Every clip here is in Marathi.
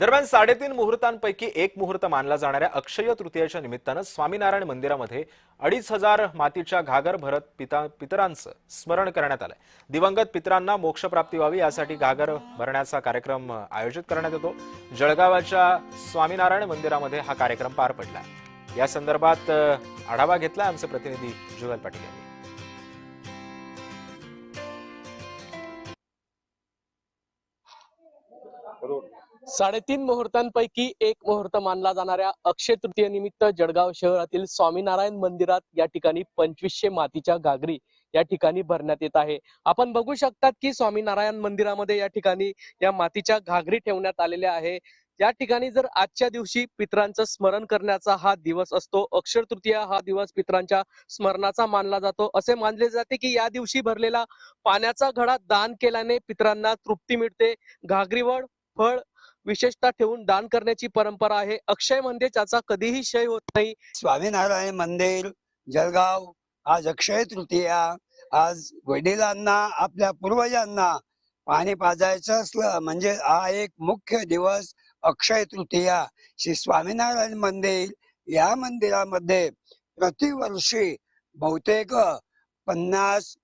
दरम्यान 3.5 मुहूर्तांपैकी एक मुहूर्त मानला जाणाऱ्या अक्षय तृतीयेच्या निमित्तानं स्वामीनारायण मंदिरामध्ये 2,500 मातीच्या घागर भरत पितरांचं स्मरण करण्यात आलंय। दिवंगत पितरांना मोक्षप्राप्ती व्हावी यासाठी घागर भरण्याचा कार्यक्रम आयोजित करण्यात येतो। जळगावाच्या स्वामीनारायण मंदिरामध्ये हा कार्यक्रम पार पडला। या संदर्भात आढावा घेतला आमचे प्रतिनिधी जुगल पाटील यांनी। 3.5 मुहूर्तांपैकी एक मुहूर्त मानला जाणाऱ्या अक्षय तृतीय निमित्त जळगाव शहरातील स्वामीनारायण मंदिरात या ठिकाणी 2500 मातीच्या घागरी या ठिकाणी भरण्यात येत आहे। आपण बघू शकतात की स्वामीनारायण मंदिरामध्ये या ठिकाणी या मातीच्या घागरी ठेवण्यात आलेल्या आहे। या ठिकाणी जर आजच्या दिवशी पितरांचं स्मरण करण्याचा हा दिवस असतो, अक्षय तृतीया हा दिवस पितरांच्या स्मरणाचा मानला जातो। असे मानले जाते की या दिवशी भरलेला पाण्याचा घडा दान केल्याने पितरांना तृप्ती मिळते। घागरीवर फळ विशेषतः ठेवून दान करण्याची परंपरा आहे। अक्षय म्हणजे त्याचा कधीही क्षय होत नाही। स्वामीनारायण मंदिर जळगाव, आज अक्षय तृतीया। आज वडिलांना आपल्या पूर्वजांना पाणी पाजायचं असलं म्हणजे हा एक मुख्य दिवस अक्षय तृतीया। श्री स्वामीनारायण मंदिर या मंदिरामध्ये प्रतिवर्षी बहुतेक 50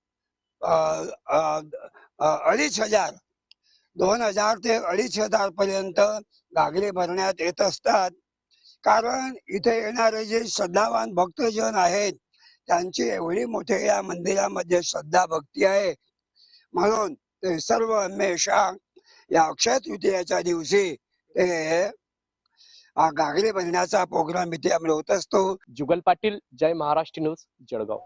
2,500 2,000 ते 2,500 पर्यंत घागरी भरण्यात येत असतात। कारण इथे येणारे जे श्रद्धावान भक्तजन आहेत त्यांची एवढी मोठे या मंदिरामध्ये श्रद्धा भक्ती आहे, म्हणून ते सर्व हमेशा या अक्षय तृतीयेच्या दिवशी ते घागरी भरण्याचा प्रोग्राम इथे होत असतो। जुगल पाटील, जय महाराष्ट्र न्यूज, जळगाव।